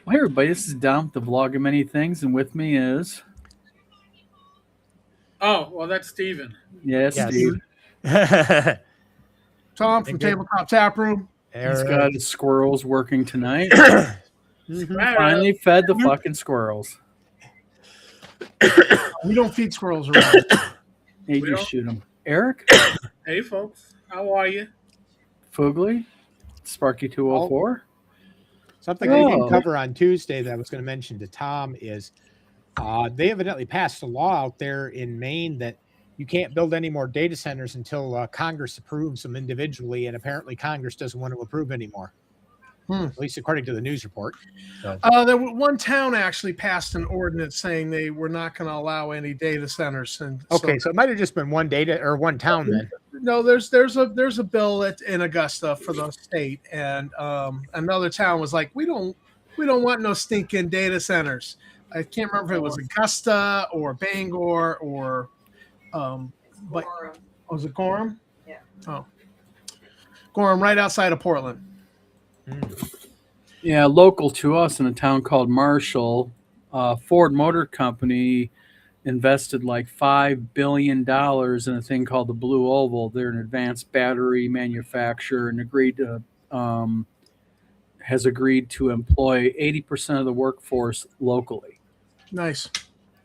Hey everybody, this is Dom with the Vlog of Many Things, and with me is Oh, well, that's Steven. Yes. Steve. Tom from Tabletop Tap Room. He's got his squirrels working tonight. Finally fed the fucking squirrels. We don't feed squirrels around. Hey, you shoot them. Eric, Hey, folks. How are you? Fugly, Sparky204. Something they didn't cover on Tuesday that I was going to mention to Tom is they evidently passed a law out there in Maine that you can't build any more data centers until Congress approves them individually, and apparently Congress doesn't want to approve anymore, at least according to the news report. So. One town actually passed an ordinance saying they were not going to allow any data centers. And so it might have just been one town then. No, there's a bill in Augusta for the state, and another town was like, we don't want no stinking data centers. I can't remember if it was Augusta or Bangor or but was it Gorham? Yeah. Oh, Gorham, right outside of Portland. Yeah, local to us in a town called Marshall, Ford Motor Company invested like $5 billion in a thing called the Blue Oval. They're an advanced battery manufacturer and has agreed to employ 80% of the workforce locally. Nice.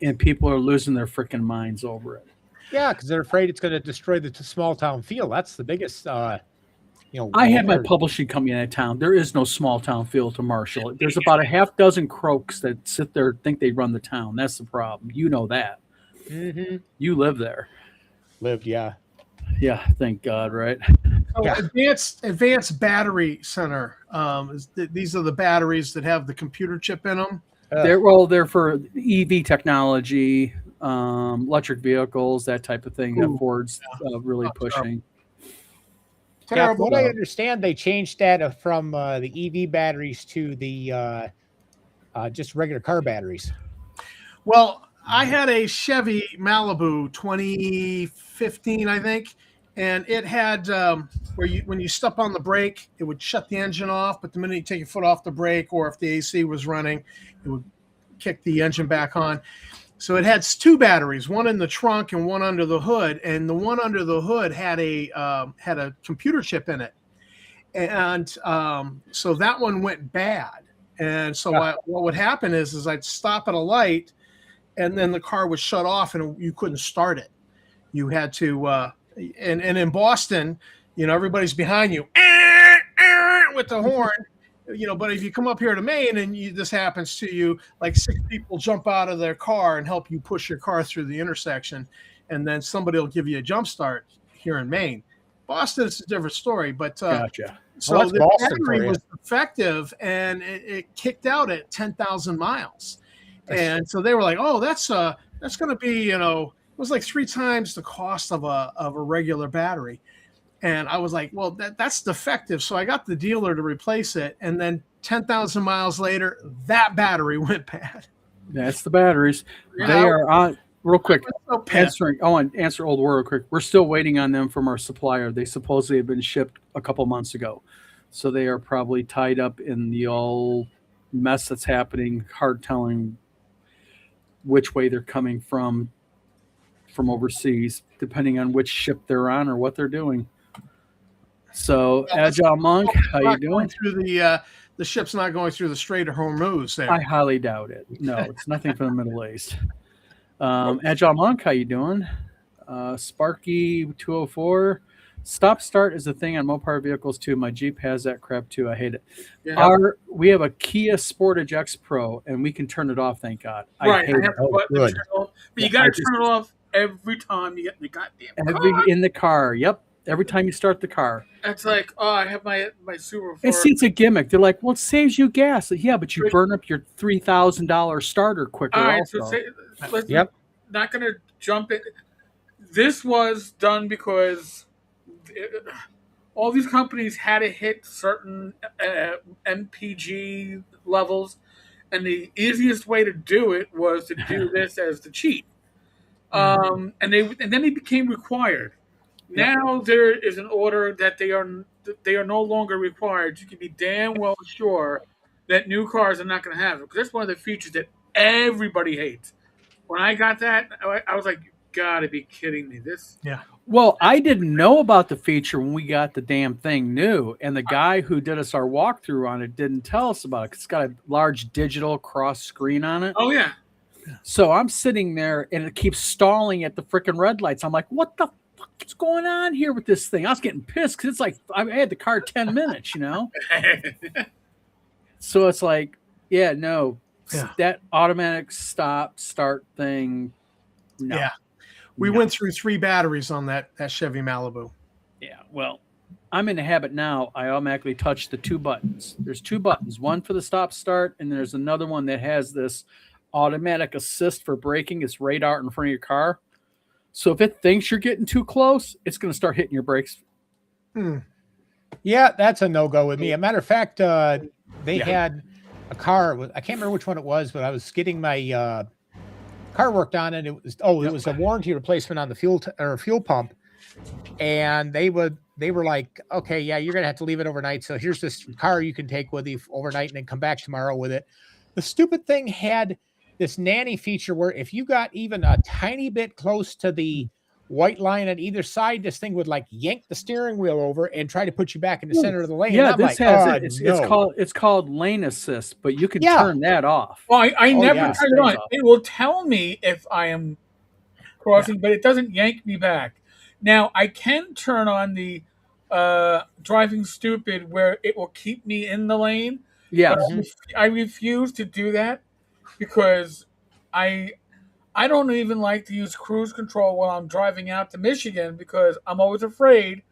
And people are losing their freaking minds over it. Yeah, because they're afraid it's going to destroy the small town feel. That's the biggest, I had my publishing company in that town. There is no small town feel to Marshall. There's about a half dozen crooks that sit there think they run the town. That's the problem. You know that. Mm-hmm. You live there. Lived, yeah. Yeah, thank God, right? Yeah. Advanced Battery Center. These are the batteries that have the computer chip in them. They're for EV technology, electric vehicles, that type of thing that Ford's really pushing. Yeah, from what I understand, they changed that from the EV batteries to the just regular car batteries. Well, I had a Chevy Malibu 2015, I think, and it had when you step on the brake, it would shut the engine off, but the minute you take your foot off the brake, or if the AC was running, it would kick the engine back on. So it had two batteries, one in the trunk and one under the hood, and the one under the hood had a computer chip in it, and so that one went bad. And so what would happen is I'd stop at a light, and then the car would shut off, and you couldn't start it. You had to, and in Boston, everybody's behind you with the horn. But if you come up here to Maine and this happens to you, like 6 people jump out of their car and help you push your car through the intersection, and then somebody will give you a jump start here in Maine. Boston, it's a different story, but gotcha. So the battery was effective, and it kicked out at 10,000 miles, and so they were like, "Oh, that's going to be it was like 3 times the cost of a regular battery." And I was like, well, that's defective. So I got the dealer to replace it. And then 10,000 miles later, that battery went bad. That's the batteries. Yeah. They are on real quick. I want to answer Old War real quick. We're still waiting on them from our supplier. They supposedly have been shipped a couple months ago. So they are probably tied up in the old mess that's happening, hard telling which way they're coming from overseas, depending on which ship they're on or what they're doing. So, Agile Monk, how you doing? Through the ship's not going through the Strait of Hormuz there. I highly doubt it. No, it's nothing from the Middle East. Agile Monk, how you doing? Sparky204. Stop start is a thing on Mopar vehicles too. My Jeep has that crap too. I hate it. Yeah. We have a Kia Sportage X Pro, and we can turn it off. Thank God. Right. But you got to turn it off every time you get in the goddamn car. In the car. Yep. Every time you start the car. It's like, I have my Subaru. It's a gimmick. They're like, well, it saves you gas. Yeah, but you burn up your $3,000 starter quicker. All right, let's not going to jump in. This was done because all these companies had to hit certain MPG levels, and the easiest way to do it was to do this as the cheat. And then they became required. Now there is an order that they are no longer required. You can be damn well sure that new cars are not going to have because that's one of the features that everybody hates. When I got that, I was like, "You gotta be kidding me!" This. Yeah. Well, I didn't know about the feature when we got the damn thing new, and the guy who did us our walkthrough on it didn't tell us about it. It's got a large digital cross screen on it. Oh yeah. So I'm sitting there, and it keeps stalling at the freaking red lights. I'm like, "What the fuck is going on here with this thing?" I was getting pissed because it's like I had the car 10 minutes, you know. So it's like, yeah, no, Yeah. that automatic start thing. No. Yeah. We No. went through 3 batteries on that Chevy Malibu. Yeah, well, I'm in the habit now. I automatically touch the 2 buttons. There's 2 buttons, one for the stop start, and there's another one that has this automatic assist for braking. It's radar in front of your car. So if it thinks you're getting too close, it's going to start hitting your brakes. Yeah, that's a no-go with me. A matter of fact, they had a car. I can't remember which one it was, but I was getting my car worked on, and it was a warranty replacement on the fuel pump, and they were like, okay, yeah, you're gonna have to leave it overnight. So here's this car you can take with you overnight, and then come back tomorrow with it. The stupid thing had this nanny feature where if you got even a tiny bit close to the white line on either side, this thing would like yank the steering wheel over and try to put you back in the center of the lane. Yeah, I'm this like, has no. it's called lane assist, but you can turn that off. Well, I never yeah. turn it on. It will tell me if I am crossing, but it doesn't yank me back. Now I can turn on the driving stupid where it will keep me in the lane. Yeah. But I refuse to do that because I don't even like to use cruise control while I'm driving out to Michigan because I'm always afraid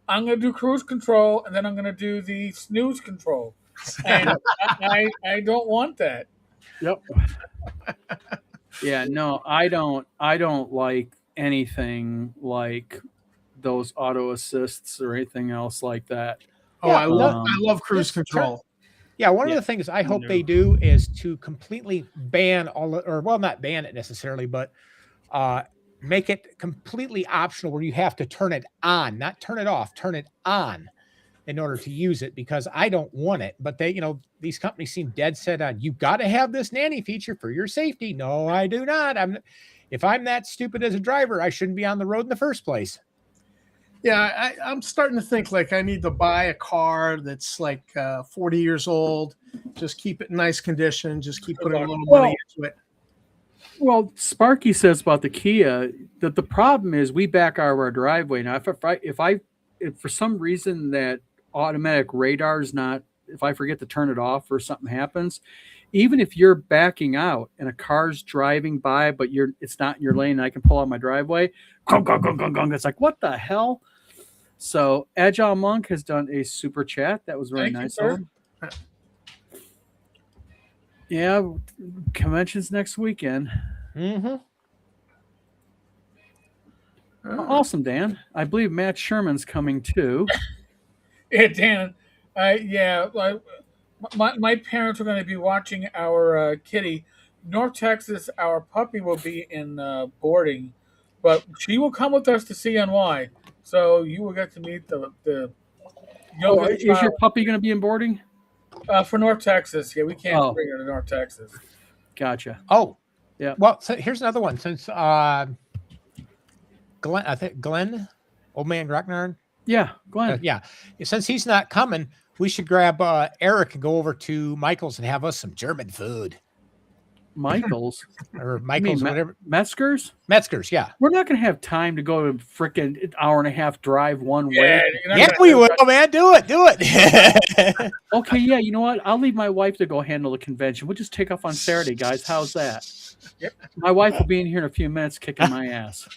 I'm going to do cruise control and then I'm going to do the snooze control. And I don't want that. Yep. Yeah, no, I don't like anything like those auto assists or anything else like that. Oh, Yeah, I love cruise control. Yeah, one of the things I hope they do is to completely ban not ban it necessarily, but make it completely optional where you have to turn it on, not turn it off, turn it on in order to use it, because I don't want it. But they, these companies seem dead set on, you got to have this nanny feature for your safety. No, I do not. If I'm that stupid as a driver, I shouldn't be on the road in the first place. Yeah, I'm starting to think like I need to buy a car that's like 40 years old. Just keep it in nice condition. Just keep putting a little money into it. Well, Sparky says about the Kia that the problem is we back out of our driveway. Now, if for some reason that automatic radar is not, if I forget to turn it off or something happens, even if you're backing out and a car's driving by, but it's not in your lane and I can pull out my driveway, gong, gong, gong, gong, gong. It's like, what the hell? So Agile Monk has done a super chat. That was very nice of him. Yeah, convention's next weekend. Mm-hmm. Awesome, Dan. I believe Matt Sherman's coming too. Yeah, Dan. My parents are going to be watching our kitty. North Texas, our puppy will be in boarding, but she will come with us to CNY. So you will get to meet the youngest is your puppy going to be in boarding? For North Texas. Yeah, we can't bring her to North Texas. Gotcha. Oh, yeah. Well, so here's another one. Since Glenn, old man Grocknard. Yeah, Glenn. Yeah. Since he's not coming, we should grab Eric and go over to Michael's and have us some German food. Michael's or Michael's, whatever. Metzger's? Metzger's, yeah. We're not going to have time to go to freaking hour and a half drive one way. Yeah, we will, man. Do it. Okay, yeah. You know what? I'll leave my wife to go handle the convention. We'll just take off on Saturday, guys. How's that? Yep. My wife will be in here in a few minutes kicking my ass.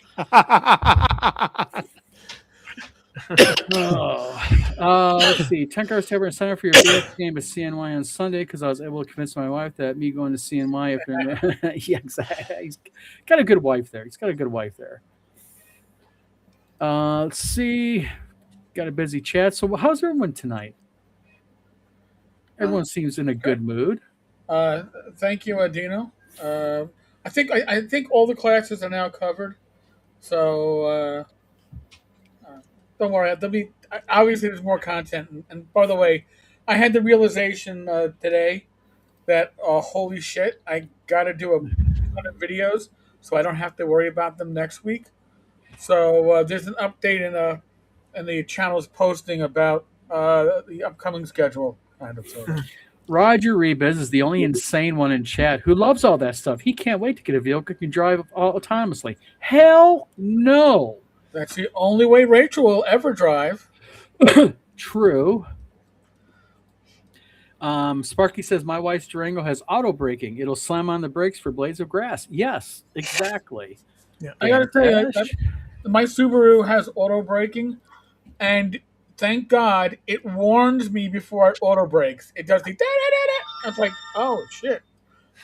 Let's see. 10 Cars Tavern Center for your favorite game at CNY on Sunday because I was able to convince my wife that me going to CNY. Yeah, exactly. He's got a good wife there. Let's see. Got a busy chat. So, how's everyone tonight? Everyone seems in a good mood. Thank you, Adino. I think all the classes are now covered. So. Don't worry. There'll be obviously there's more content. And by the way, I had the realization today that holy shit, I got to do a ton of videos so I don't have to worry about them next week. So there's an update in the channel's posting about the upcoming schedule, kind of sort of. Roger Rebus is the only insane one in chat who loves all that stuff. He can't wait to get a vehicle that can drive autonomously. Hell no. That's the only way Rachel will ever drive. True. Sparky says my wife's Durango has auto braking. It'll slam on the brakes for blades of grass. Yes, exactly. Yeah. I gotta tell you, my Subaru has auto braking, and thank God it warns me before it auto brakes. It does the da-da-da-da. It's like, oh shit,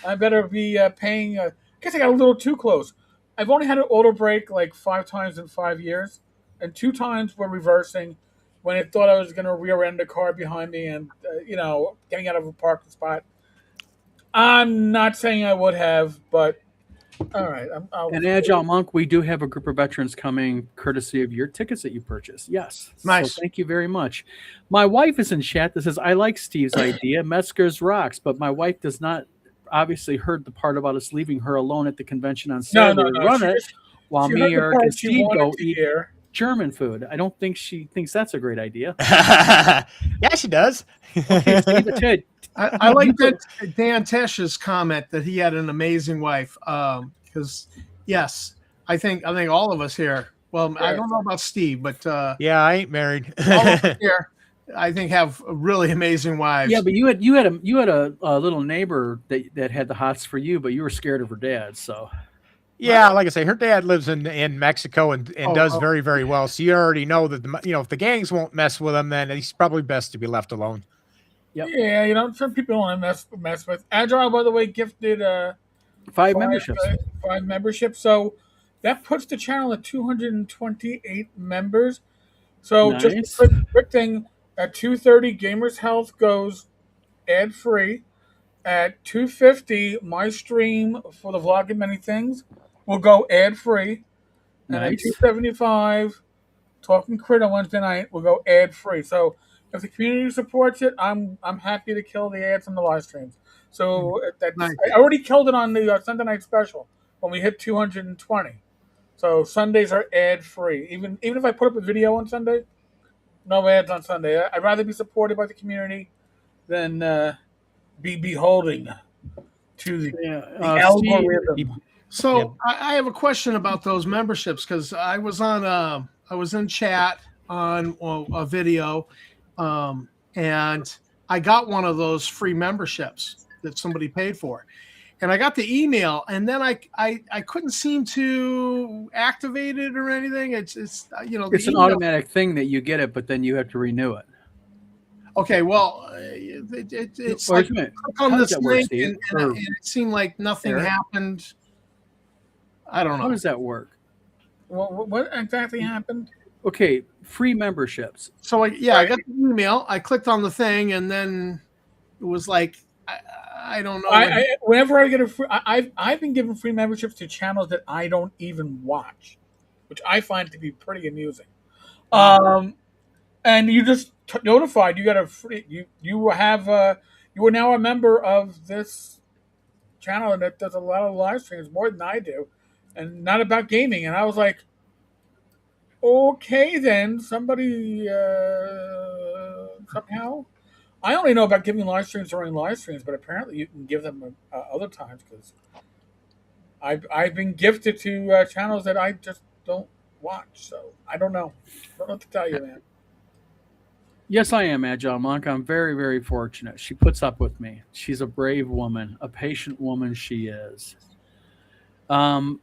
I better be paying. I guess I got a little too close. I've only had it auto brake like 5 times in 5 years, and 2 times we're reversing when it thought I was going to rear end a car behind me and getting out of a parking spot. I'm not saying I would have, but all right. And Agile Monk, we do have a group of veterans coming courtesy of your tickets that you purchased. Yes. Nice. So thank you very much. My wife is in chat that says, I like Steve's idea. Metzger's rocks, but my wife does not obviously heard the part about us leaving her alone at the convention on Saturday to run it while me, Eric, and Steve go eat German food. I don't think she thinks that's a great idea. Yeah, she does. Okay, Steve, I like that Dan Tesh's comment that he had an amazing wife. Because yes, I think all of us here. Well, I don't know about Steve, but yeah, I ain't married. all of us here, I think, have really amazing wives. Yeah, but you had a little neighbor that had the hots for you, but you were scared of her dad. So yeah, like I say, her dad lives in Mexico and does very, very well. So you already know that if the gangs won't mess with him, then he's probably best to be left alone. Yep. Yeah, some people don't mess with. Agile, by the way, gifted 5 memberships. 5 memberships. So that puts the channel at 228 members. So Nice. just a quick thing, at 2:30, Gamers Health goes ad-free. At 2:50, my stream for the Vlog and Many Things will go ad-free. And at Nice. 2:75, Talking Crit on Wednesday night will go ad-free. So if the community supports it, I'm happy to kill the ads on the live streams. So Nice. I already killed it on the Sunday night special when we hit 220. So Sundays are ad-free. Even if I put up a video on Sunday, no ads on Sunday. I'd rather be supported by the community than be beholding to the algorithm. So I have a question about those memberships because I was in chat on a video, and I got one of those free memberships that somebody paid for, and I got the email, and then I couldn't seem to activate it or anything. It's an automatic thing that you get it, but then you have to renew it. Okay, well, it's like click on this link, and it seemed like nothing happened. I don't know. How does that work? Well, what exactly happened? Okay, free memberships. So I got the email. I clicked on the thing, and then it was like I don't know. Whenever I get a free, I've been given free memberships to channels that I don't even watch, which I find to be pretty amusing. And you just notified you got a free. You are now a member of this channel, and that does a lot of live streams, more than I do, and not about gaming. And I was like, okay, then somebody somehow. I only know about giving live streams during live streams, but apparently you can give them other times because I've been gifted to channels that I just don't watch. So I don't know. I don't know what to tell you, man. Yes, I am, Agile Monk. I'm very, very fortunate. She puts up with me. She's a brave woman, a patient woman she is. Knucklebones,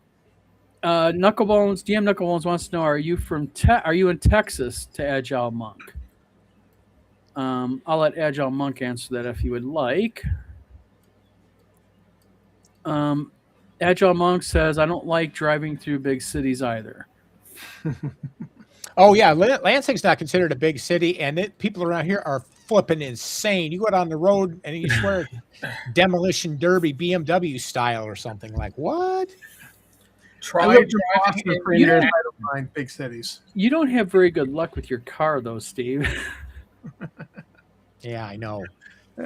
DM Knucklebones wants to know, are you in Texas to Agile Monk? I'll let Agile Monk answer that if you would like. Agile Monk says, I don't like driving through big cities either. Oh, yeah. Lansing's not considered a big city, and people around here are flipping insane. You go down the road, and you swear Demolition Derby BMW style or something. Like, what? I lived in Boston for years. I don't mind big cities. You don't have very good luck with your car, though, Steve. Yeah, I know.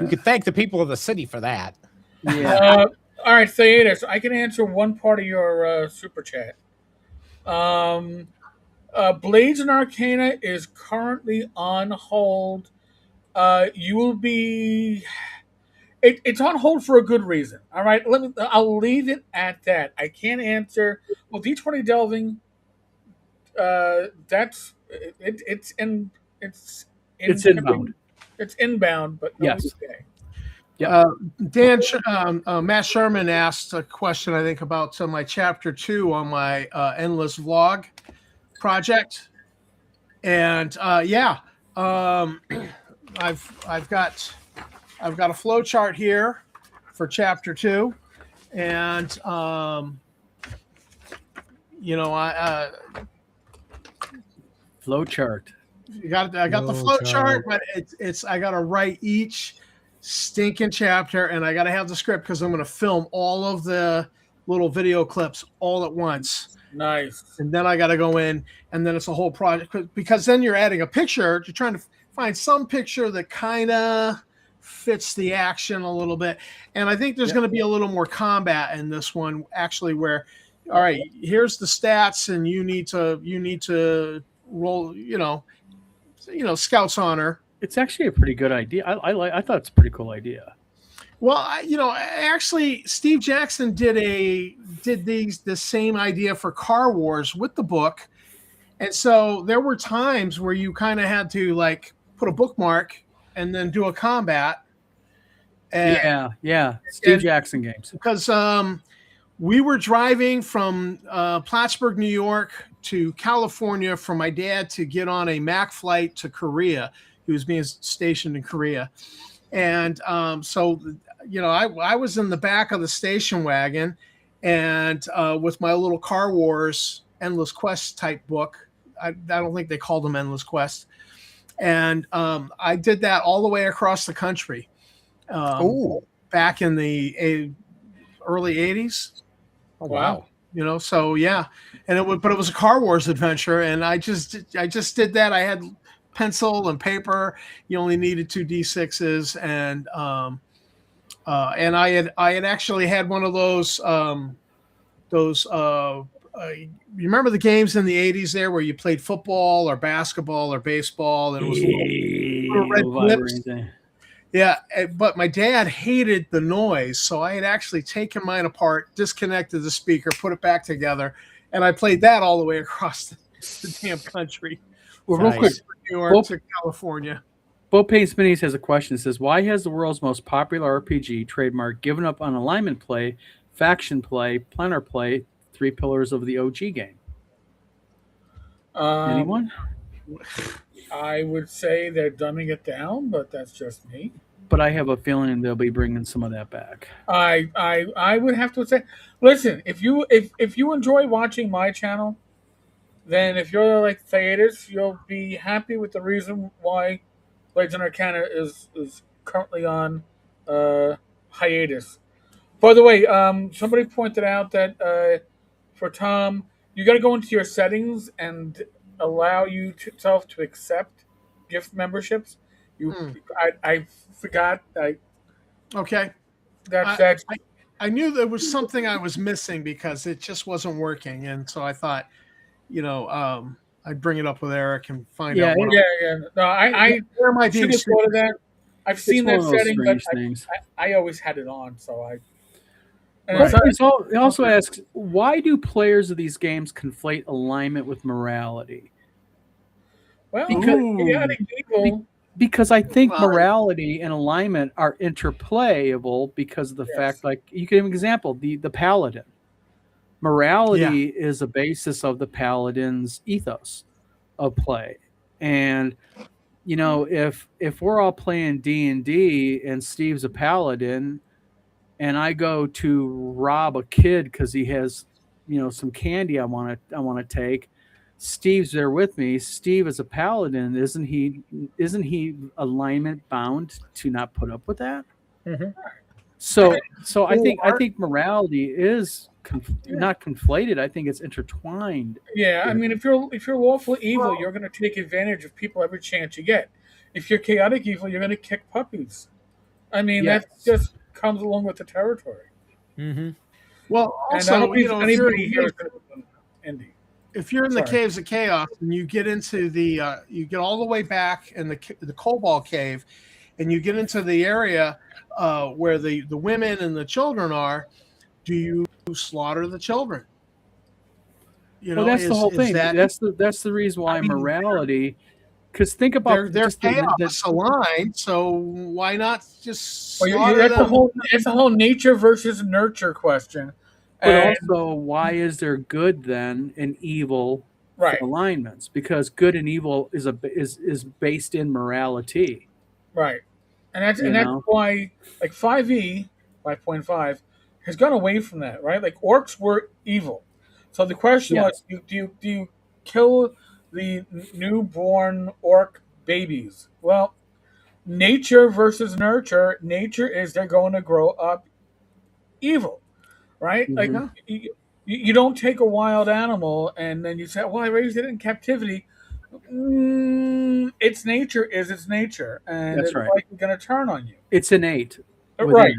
You could thank the people of the city for that. Yeah. All right, Theatus, I can answer one part of your super chat. Blades and Arcana is currently on hold. You will be. It's on hold for a good reason. All right, I'll leave it at that. I can't answer. Well, D20 delving. That's it. It's inbound. It's inbound, but no, Yes. okay. Yeah. Matt Sherman asked a question, I think, about my chapter 2 on my endless vlog project, and I've got a flow chart here for chapter 2, and Flow chart. I got the flow chart, but it's I got to write each stinking chapter, and I got to have the script because I'm going to film all of the little video clips all at once. Nice. And then I got to go in, and then it's a whole project because then you're adding a picture. You're trying to find some picture that kind of fits the action a little bit. And I think there's going to be a little more combat in this one, actually, where, all right, here's the stats, and you need to roll, Scout's honor. It's actually a pretty good idea. I thought it's a pretty cool idea. Well, actually, Steve Jackson did the same idea for Car Wars with the book, and so there were times where you kind of had to like put a bookmark and then do a combat. Yeah. Steve Jackson games. Because we were driving from Plattsburgh, New York, to California for my dad to get on a Mac flight to Korea. He was being stationed in Korea, and so I was in the back of the station wagon, and with my little Car Wars Endless Quest type book. I don't think they called them Endless Quest, and I did that all the way across the country. Back in the early 80s. Oh, wow. So yeah, and it was a Car Wars adventure, and I just did that. I had pencil and paper. You only needed 2 D6s, and I had actually had one of those you remember the games in the 80s there where you played football or basketball or baseball, and it was little red blips. Yeah, but my dad hated the noise, so I had actually taken mine apart, disconnected the speaker, put it back together, and I played that all the way across the damn country. Well, real quick, New York to California. Bo Pace Minis has a question. It says, why has the world's most popular RPG trademark given up on alignment play, faction play, planner play, 3 pillars of the OG game? Anyone? I would say they're dumbing it down, but that's just me. But I have a feeling they'll be bringing some of that back. I would have to say, listen, if you enjoy watching my channel, then if you're like Theatus, you'll be happy with the reason why Blades and Arcana is currently on hiatus. By the way, somebody pointed out that for Tom, you got to go into your settings and allow yourself to accept gift memberships. I forgot. Okay. That's I knew there was something I was missing because it just wasn't working, and so I thought, I'd bring it up with Eric and find out. No, I there might be should have thought of that. I've seen that setting, but I always had it on, so I. He also asks, why do players of these games conflate alignment with morality? Well, because I think morality and alignment are interplayable because of the fact, like, you can give an example, the paladin. Morality is a basis of the paladin's ethos of play. And, if we're all playing D&D and Steve's a paladin, and I go to rob a kid because he has, some candy I want to take, Steve's there with me. Steve is a paladin. Isn't he alignment bound to not put up with that? Mm-hmm. So I think morality is not conflated. I think it's intertwined. Yeah, I mean, if you're lawful evil, you're going to take advantage of people every chance you get. if you're chaotic evil, you're going to kick puppies. I mean, Yes. that just comes along with the territory. Mm-hmm. Well, And I also, don't think if anybody you're, here is going to be Indy. if you're in the Sorry. caves of chaos and you get into the you get all the way back in the Cobalt Cave, and you get into the area where the women and the children are, do you slaughter the children? You Well, that's the whole thing. that- That's the reason why I mean, morality. Because think about they're just the- chaos aligned, so why not just Well, slaughter that's them? it's a whole nature versus nurture question. but And- also, why is there good then and evil right, alignments? Because good and evil is based in morality. right, and You that's know? why like 5e 5.5 has gone away from that. Right, like orcs were evil. So the question Yes. was, do you kill the newborn orc babies? Well, nature versus nurture. Nature is they're going to grow up evil, right? Like Mhm. you don't take a wild animal and then you say, "Well, I raised it in captivity." Its nature is its nature, and That's it's right. like going to turn on you. It's innate. within. Right.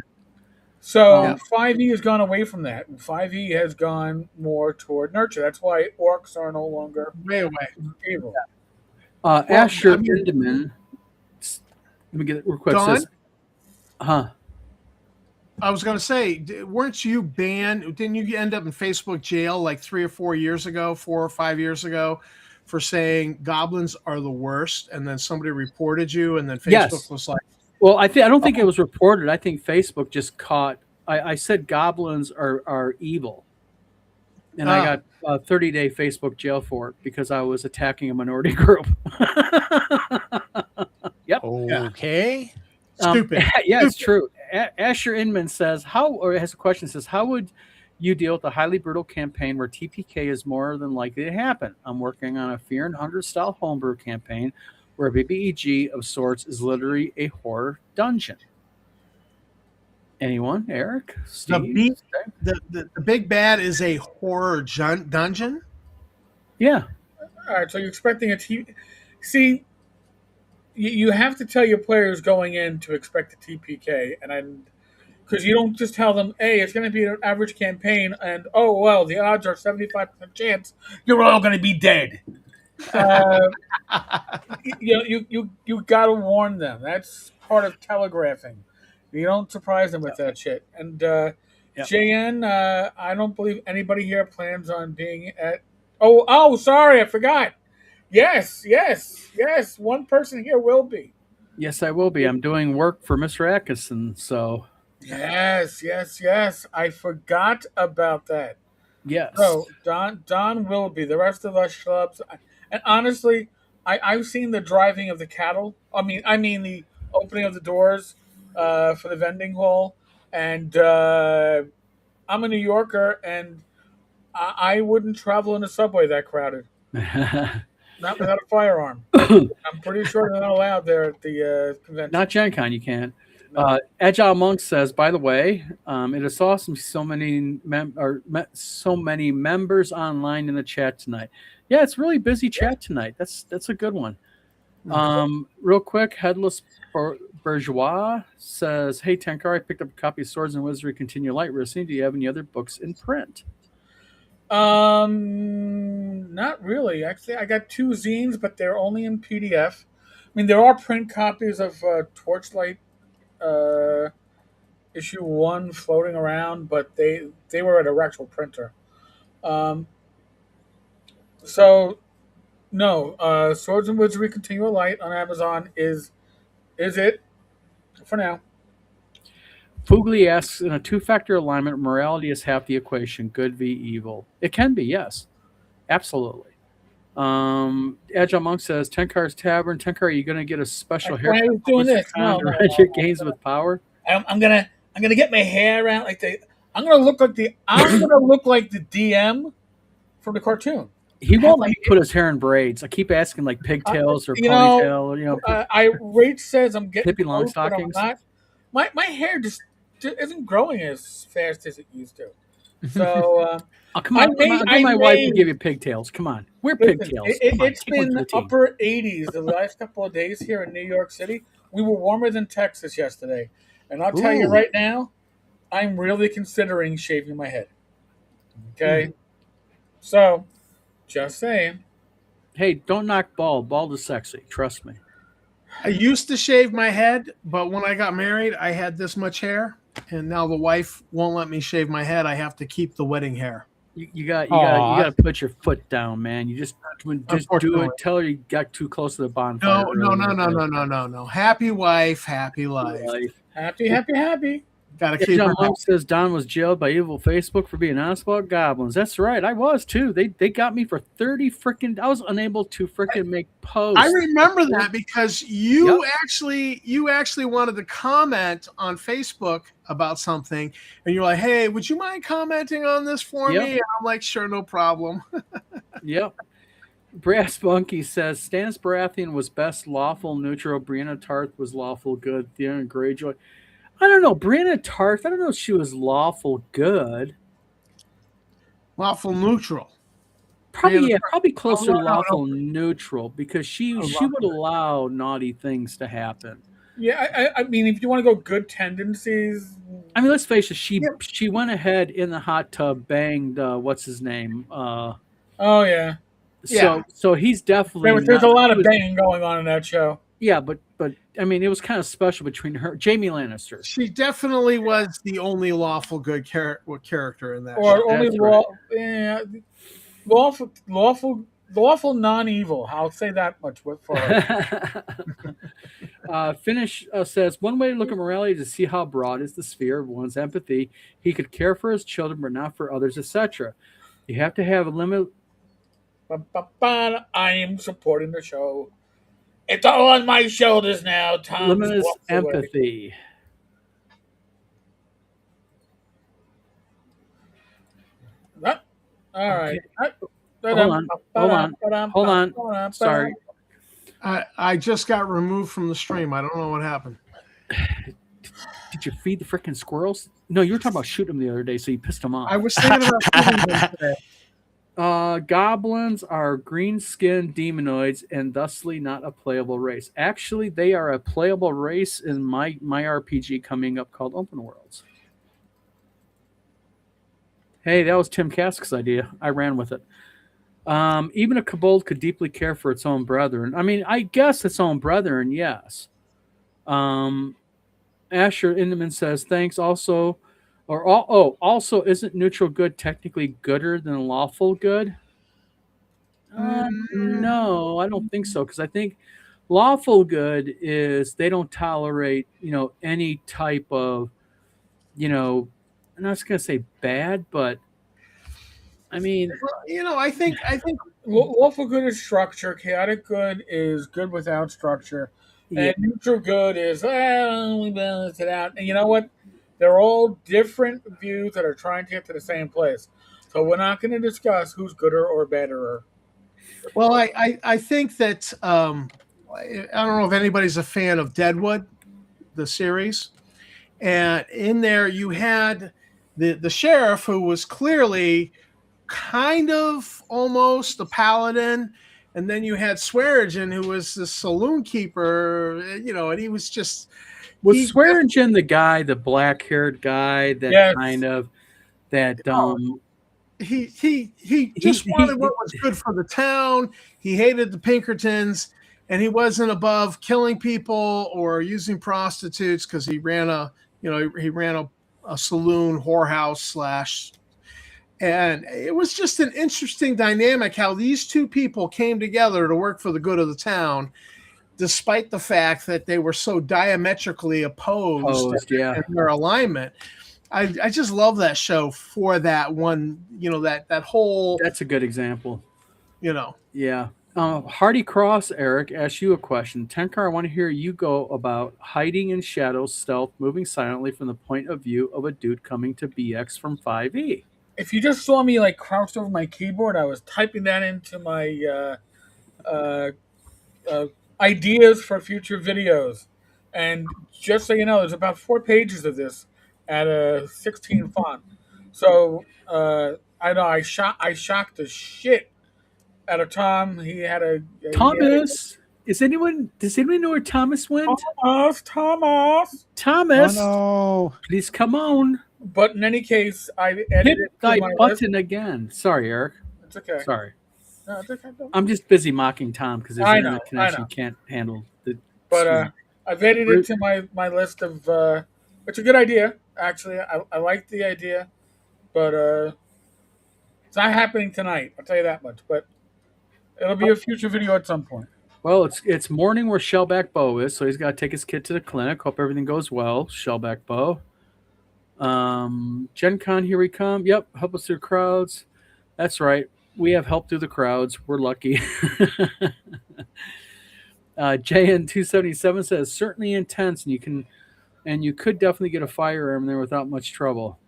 So Yeah. 5e has gone away from that. 5e has gone more toward nurture. That's why orcs are no longer Way away. evil. Asher I mean- Lindemann. Let me get it real quick. Don? Says, huh? I was going to say, weren't you banned? Didn't you end up in Facebook jail like 4 or 5 years ago, for saying goblins are the worst? And then somebody reported you, and then Facebook Yes. was like, Well, I don't think it was reported. I think Facebook just caught. I said goblins are evil, and I got a 30-day Facebook jail for it because I was attacking a minority group. Yep. Okay. stupid. Yeah, it's true. Asher Inman says, has a question, says, how would you deal with a highly brutal campaign where TPK is more than likely to happen? I'm working on a Fear and Hunger style homebrew campaign where BBEG of sorts is literally a horror dungeon. Anyone? Eric? Steve? The big bad is a horror dungeon. Yeah. All right, so you're expecting a See, you have to tell your players going in to expect a TPK, because you don't just tell them, "Hey, it's going to be an average campaign," and oh well, the odds are 75% chance you're all going to be dead. You got to warn them. That's part of telegraphing. You don't surprise them with that shit. And JN, I don't believe anybody here plans on being at. Oh, sorry, I forgot. Yes. One person here will be. Yes, I will be. I'm doing work for Mr. Atkinson, so Yes. I forgot about that. yes. So Don will be. The rest of us schlubs. And honestly, I've seen the driving of the cattle. I mean the opening of the doors for the vending hall. And I'm a New Yorker, and I wouldn't travel in a subway that crowded. Not without a firearm. I'm pretty sure they're not allowed there at the convention. Not Gen Con, you can't. No. Agile Monk says, by the way, it is awesome. So many members online in the chat tonight. Yeah, it's really busy chat tonight. That's a good one. Real quick, Headless Bourgeois says, "Hey Tenkar, I picked up a copy of Swords and Wizardry Continue Light Wrestling. Do you have any other books in print?" Not really. Actually, I got 2 zines, but they're only in PDF. I mean, there are print copies of Torchlight issue 1 floating around, but they were at a actual printer. So no, Swords and Wizardry Continual Light on Amazon is it for now. Fugly asks, in a 2-factor alignment, morality is half the equation, good v evil. It can be, yes. Absolutely. Agile Monk says, Tenkar's Tavern. Tenkar, are you going to get a special haircut? I was doing this. No. Your gains with power? I'm gonna get my hair out like I'm gonna look like the DM from the cartoon. He won't let me put his hair in braids. I keep asking like pigtails or ponytail. Rach says I'm getting Pippi close, but I'm Longstockings. not. My hair just isn't growing as fast as it used to. So Oh, come on. Get my wife to give you pigtails. Come on. Wear listen, pigtails. Come on, it's take one been for the team. upper 80s the last couple of days here in New York City. We were warmer than Texas yesterday. And I'll tell you Ooh. right now, I'm really considering shaving my head. Okay? So, just saying. Hey, don't knock bald. Bald is sexy. Trust me. I used to shave my head, but when I got married, I had this much hair, and now the wife won't let me shave my head. I have to keep the wedding hair. You got Aw. to put your foot down, man. You just do Unfortunately. it. Tell her you got too close to the bonfire. No. Happy wife, happy life. Happy. Gotta keep John her. Monk says Don was jailed by evil Facebook for being honest about goblins. That's right. I was too. They got me for 30 freaking. I was unable to freaking make posts. I remember that because you Yep. actually wanted to comment on Facebook about something, and you're like, "Hey, would you mind commenting on this for Yep. me?" And I'm like, "Sure, no problem." Yep. Brass Monkey says Stannis Baratheon was best lawful neutral. Brianna Tarth was lawful good. Theon Greyjoy. I don't know. Brianna Tarth, I don't know if she was lawful good. Lawful neutral. Probably closer to no. lawful neutral because she would allow naughty things to happen. Yeah, I mean, if you want to go good tendencies. I mean, let's face it. She went ahead in the hot tub, banged what's his name. Oh yeah. So he's definitely. There's a lot of banging going on in that show. Yeah, but I mean, it was kind of special between her, Jamie Lannister. She definitely was the only lawful good character in that. Or show. only lawful non-evil. I'll say that much for her. Finish says one way to look at morality is to see how broad is the sphere of one's empathy. He could care for his children, but not for others, etc. You have to have a limit. I am supporting the show. It's all on my shoulders now. Tom. Limitless empathy. All right. Hold on. Sorry. I just got removed from the stream. I don't know what happened. Did you feed the freaking squirrels? No, you were talking about shooting them the other day, so you pissed them off. I was thinking about shooting them today. Goblins are green-skinned demonoids and thusly not a playable race. Actually, they are a playable race in my RPG coming up called Open Worlds. Hey, that was Tim Kask's idea. I ran with it. Even a kobold could deeply care for its own brethren. I mean, I guess its own brethren, yes. Asher Indeman says, thanks also. Also, isn't neutral good technically gooder than lawful good? No, I don't think so. Because I think lawful good is they don't tolerate, any type of, I'm not going to say bad, but I mean, I think lawful good is structure. Chaotic good is good without structure. yeah. And neutral good is, we balance it out. And you know what? They're all different views that are trying to get to the same place. So we're not going to discuss who's gooder or betterer. Well, I think that I don't know if anybody's a fan of Deadwood, the series, and in there you had the sheriff who was clearly kind of almost a paladin, and then you had Swearingen who was the saloon keeper, and he was just. Was Swearingen the guy, the black-haired guy that Yes. kind of that he just wanted what was good for the town. He hated the Pinkertons, and he wasn't above killing people or using prostitutes because he ran a saloon whorehouse / and it was just an interesting dynamic how these two people came together to work for the good of the town, despite the fact that they were so diametrically opposed in their alignment. I just love that show for that one, that whole. That's a good example. Yeah. Hardy Cross, Eric, asked you a question. Tenkar, I want to hear you go about hiding in shadows, stealth, moving silently from the point of view of a dude coming to BX from 5e. If you just saw me crouched over my keyboard, I was typing that into my ideas for future videos. And just so you know, there's about 4 pages of this at a 16 font. So I know I shocked the shit out of Tom. He had a Thomas. Does anyone know where Thomas went? Thomas. Thomas, Oh please come on. But in any case, I Hit edited thy to my list. button again. Sorry, Eric. It's okay. Sorry. No, it's okay. I'm just busy mocking Tom because his I internet know, I connection know. can't handle the. But stream. I've added it to my list of. It's a good idea, actually. I like the idea, but it's not happening tonight. I'll tell you that much. But it'll be a future video at some point. Well, it's morning where Shellback Bo is, so he's got to take his kid to the clinic. Hope everything goes well, Shellback Bo. Gen Con, here we come. Yep, help us through crowds. That's right. We have help through the crowds. We're lucky. JN277 says certainly intense, and you could definitely get a firearm there without much trouble.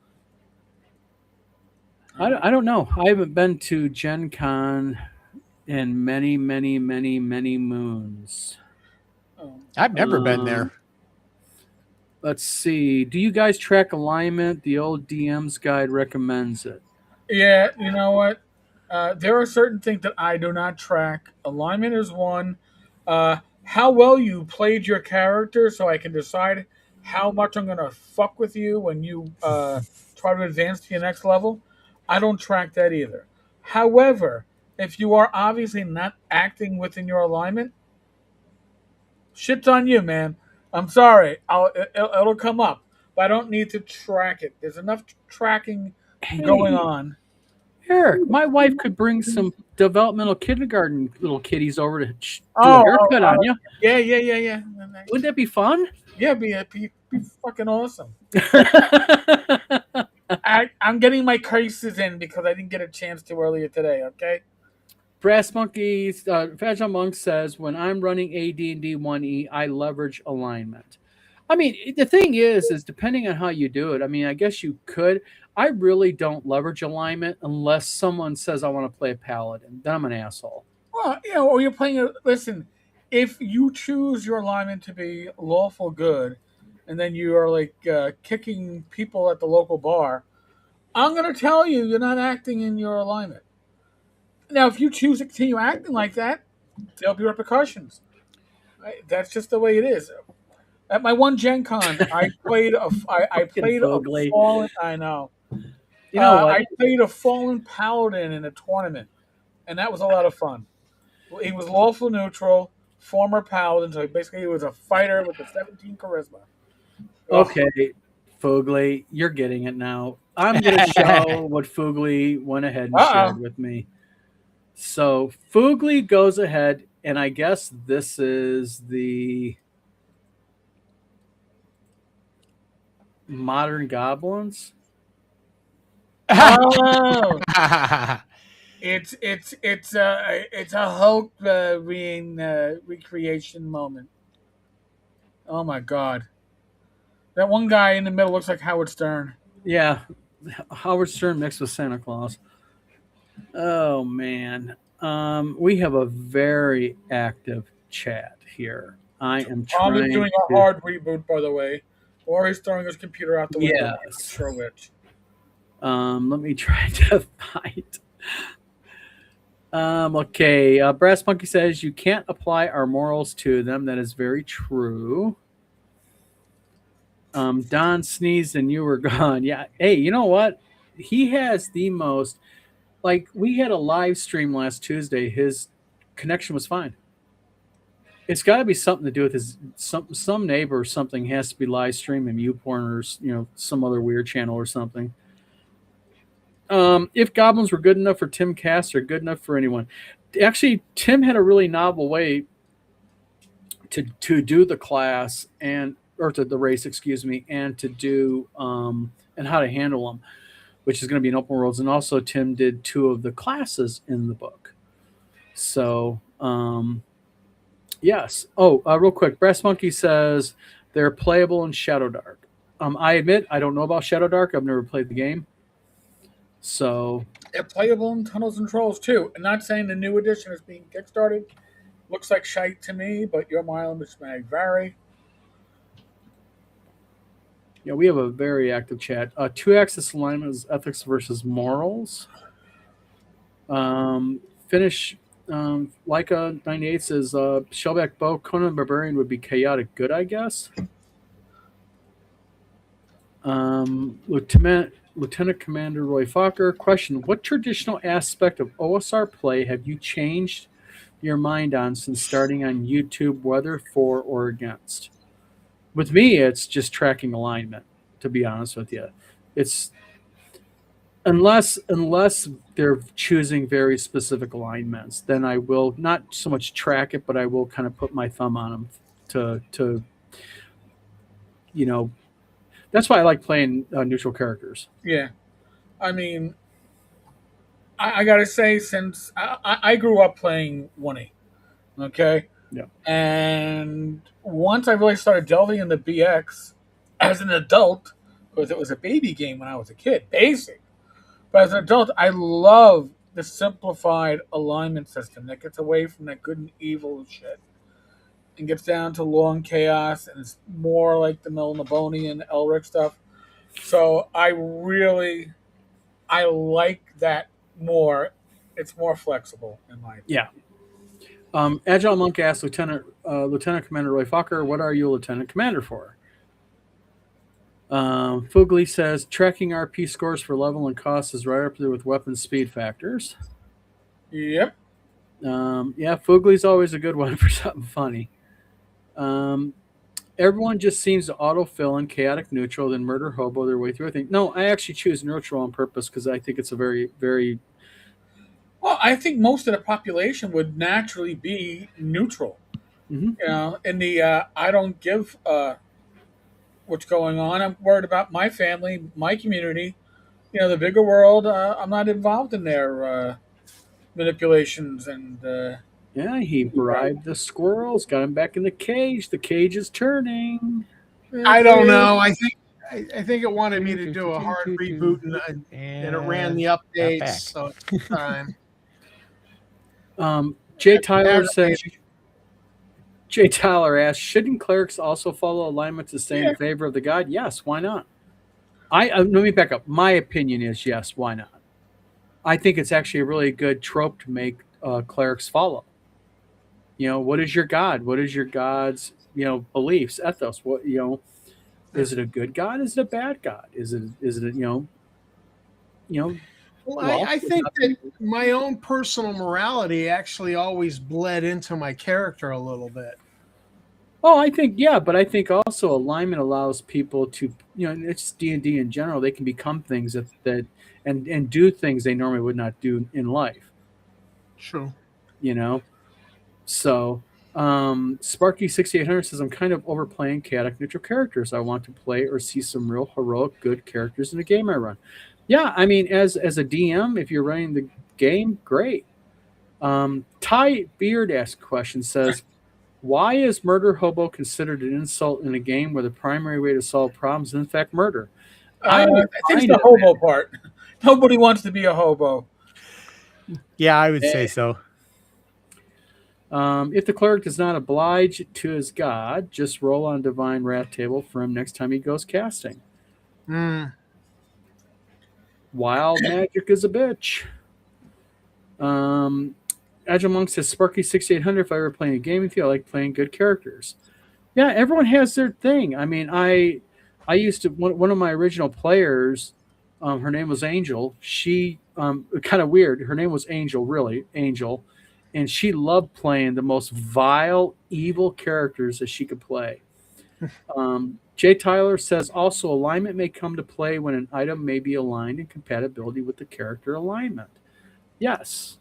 I don't know. I haven't been to Gen Con in many moons. I've never been there. Let's see. Do you guys track alignment? The old DM's guide recommends it. Yeah, you know what? There are certain things that I do not track. Alignment is one. How well you played your character, so I can decide how much I'm gonna fuck with you when you try to advance to your next level. I don't track that either. However, if you are obviously not acting within your alignment, shit's on you, man. I'm sorry. It'll come up, but I don't need to track it. There's enough tracking going on. Eric, my wife could bring some developmental kindergarten little kiddies over to do a haircut on you. Yeah. Wouldn't that be fun? Yeah, be fucking awesome. I'm getting my curses in because I didn't get a chance to earlier today. Okay. Brass Monkeys, Fragile Monk says, when I'm running AD&D 1E, I leverage alignment. I mean, the thing is depending on how you do it, I mean, I guess you could. I really don't leverage alignment unless someone says I want to play a paladin. Then I'm an asshole. Well, or you're playing listen, if you choose your alignment to be lawful good, and then you are like kicking people at the local bar, I'm going to tell you you're not acting in your alignment. Now, if you choose to continue acting like that, there'll be repercussions. That's just the way it is. At my one Gen Con, I played a fallen. I know. You know what? I played a fallen paladin in a tournament, and that was a lot of fun. He was lawful neutral, former paladin, so basically he was a fighter with a 17 charisma. Okay, Foogly, you're getting it now. I'm going to show what Foogly went ahead and shared with me. So Foogly goes ahead, and I guess this is the Modern Goblins. Oh, it's a Hulk recreation moment. Oh my god, that one guy in the middle looks like Howard Stern. Yeah, Howard Stern mixed with Santa Claus. Oh man, we have a very active chat here. I am trying. Tom is doing a hard reboot, by the way, or he's throwing his computer out the window. Yes. I'm not sure which. Let me try to find. Okay. Brass Monkey says you can't apply our morals to them. That is very true. Don sneezed and you were gone. Yeah. Hey, you know what? He has the most. Like, we had a live stream last Tuesday. His connection was fine. It's got to be something to do with his some neighbor or something has to be live streaming YouPorn or some other weird channel or something. If goblins were good enough for Tim Cass, they're good enough for anyone. Actually, Tim had a really novel way to do the class or to the race, excuse me, and to do and how to handle them, which is going to be in Open Worlds. And also, Tim did 2 of the classes in the book. So, yes. Oh, real quick, Brass Monkey says they're playable in Shadow Dark. I admit I don't know about Shadow Dark. I've never played the game. So they're playable in Tunnels and Trolls too. I'm not saying the new edition is being kickstarted. Looks like shite to me, but your mileage may vary. Yeah, we have a very active chat. Two-axis alignment is ethics versus morals. Finish Leica 98 says Shellback Bow Conan Barbarian would be chaotic good, I guess. Lieutenant Commander Roy Fokker, question: what traditional aspect of OSR play have you changed your mind on since starting on YouTube, whether for or against? With me, it's just tracking alignment, to be honest with you. It's unless they're choosing very specific alignments, then I will not so much track it, but I will kind of put my thumb on them to that's why I like playing neutral characters. Yeah. I mean, I got to say, since I grew up playing 1E, okay? Yeah. And once I really started delving into BX as an adult, because it was a baby game when I was a kid, basic. But as an adult, I love the simplified alignment system that gets away from that good and evil shit and gets down to law and chaos, and it's more like the Melnibonian Elric stuff. So I like that more. It's more flexible in my opinion. Yeah. Agile Monk asks Lieutenant Commander Roy Fokker, what are you a Lieutenant Commander for? Fugly says tracking RP scores for level and cost is right up there with weapon speed factors. Yep. Yeah, Fugly's always a good one for something funny. Everyone just seems to autofill in chaotic neutral, then murder hobo their way through. I think no, I actually choose neutral on purpose because I think it's a very, very. Well, I think most of the population would naturally be neutral. Mm-hmm. You know, in the I don't give what's going on. I'm worried about my family, my community. You know, the bigger world. I'm not involved in their manipulations and. Yeah, he bribed the squirrels, got him back in the cage. The cage is turning. I don't know. I think it wanted me to do a hard reboot, and it ran the updates. So it's time. Jay Tyler says. Jay Tyler asks, shouldn't clerics also follow alignment to stay in favor of the god? Yes, why not? Let me back up. My opinion is yes, why not? I think it's actually a really good trope to make clerics follow. You know, what is your god? What is your god's, beliefs, ethos? What, is it a good god? Is it a bad god? Is it Well, I think that my own personal morality actually always bled into my character a little bit. Oh, I think, yeah, but I think also alignment allows people to, it's D&D in general. They can become things that and do things they normally would not do in life. True. So Sparky 6800 says, I'm kind of overplaying chaotic neutral characters. I want to play or see some real heroic good characters in the game I run. Yeah, I mean, as a DM, if you're running the game, great. Ty Beard asked a question, says, why is murder hobo considered an insult in a game where the primary way to solve problems is in fact murder? I think it's the hobo part. Nobody wants to be a hobo. Yeah, I would say so. If the cleric does not oblige to his god, just roll on divine wrath table for him next time he goes casting. Wild magic is a bitch. Agile Monk says, Sparky 6800, if I were playing a game with you, I like playing good characters. Yeah, everyone has their thing. I mean, I used to, one of my original players, her name was Angel. She, kind of weird. Her name was Angel, really, Angel. And she loved playing the most vile, evil characters that she could play. Jay Tyler says, also, alignment may come to play when an item may be aligned in compatibility with the character alignment. Yes.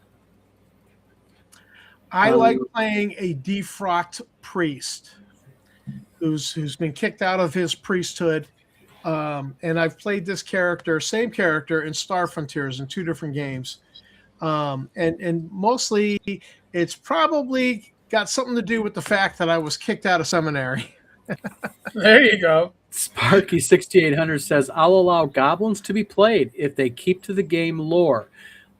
I like playing a defrocked priest who's been kicked out of his priesthood. And I've played this character, same character, in Star Frontiers in 2 different games. And mostly it's probably got something to do with the fact that I was kicked out of seminary. There you go. Sparky 6800 says, I'll allow goblins to be played if they keep to the game lore.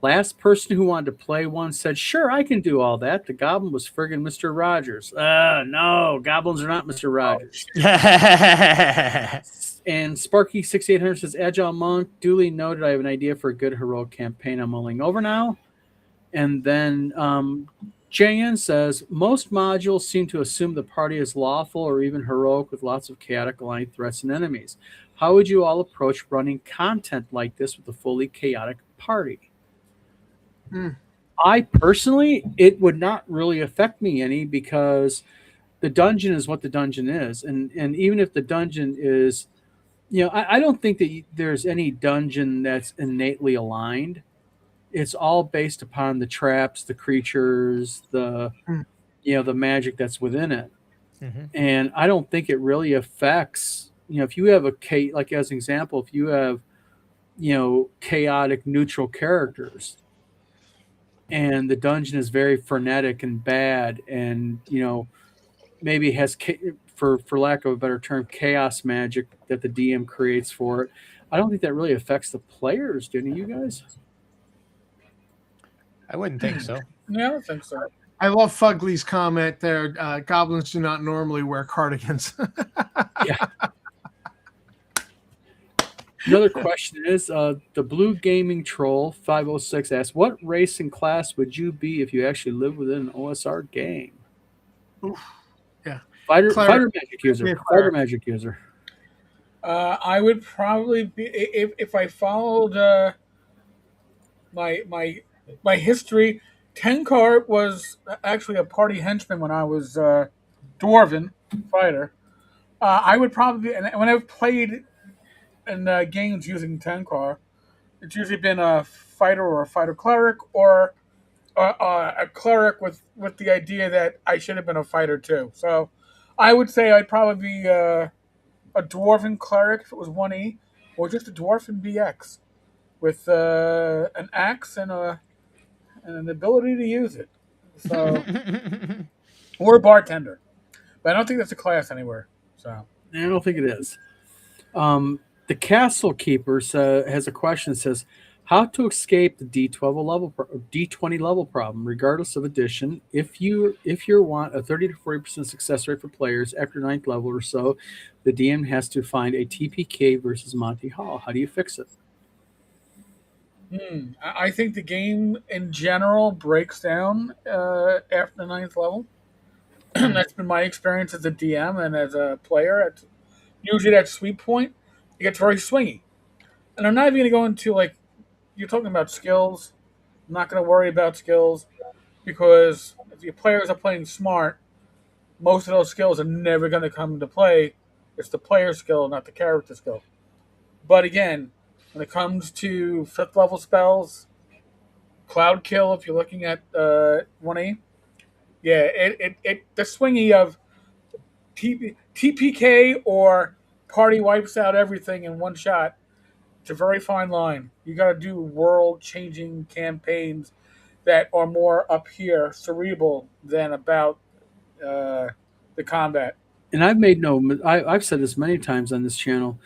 Last person who wanted to play one said, "Sure, I can do all that." The goblin was friggin' Mr. Rogers. No, goblins are not Mr. Rogers. And Sparky 6800 says, "Agile Monk, duly noted. I have an idea for a good heroic campaign I'm mulling over now." And then JN says, "Most modules seem to assume the party is lawful or even heroic with lots of chaotic aligned threats and enemies. How would you all approach running content like this with a fully chaotic party?" I personally, it would not really affect me any, because the dungeon is what the dungeon is. And even if the dungeon is, I don't think that there's any dungeon that's innately aligned. It's all based upon the traps, the creatures, the magic that's within it. And I don't think it really affects, if you have like as an example, if you have, chaotic neutral characters and the dungeon is very frenetic and bad, and maybe has, for lack of a better term, chaos magic that the DM creates for it, I don't think that really affects the players, do you guys? I wouldn't think so. Yeah, I don't think so. I love Fugly's comment there. Goblins do not normally wear cardigans. Yeah. Another question is, the Blue Gaming Troll 506 asks, "What race and class would you be if you actually lived within an OSR game?" Oof. Yeah. Fighter magic user. Fighter magic user. I would probably be, if I followed my history. Tenkar was actually a party henchman when I was dwarven fighter. I would probably, and when I've played in games using Tenkar, it's usually been a fighter or a fighter cleric, or a cleric with the idea that I should have been a fighter too. So I would say I'd probably be a dwarven cleric if it was 1E, or just a dwarven BX with an axe and an ability to use it. So, or a bartender, but I don't think that's a class anywhere. So I don't think it is. The Castle Keeper has a question that says, "How to escape the D20 level problem, regardless of edition? If you want a 30 to 40% success rate for players after 9th level or so, the DM has to find a TPK versus Monty Hall. How do you fix it?" I think the game in general breaks down after the 9th level. That's been my experience as a DM and as a player. Usually that sweet point, it gets very swingy. And I'm not even going to go into, like, you're talking about skills. I'm not going to worry about skills, because if your players are playing smart, most of those skills are never going to come into play. It's the player skill, not the character skill. But again, when it comes to 5th level spells, Cloud Kill, if you're looking at 1A, yeah, it the swingy of TPK or party wipes out everything in one shot. It's a very fine line. You got to do world-changing campaigns that are more up here, cerebral, than about the combat. And I've said this many times on this channel.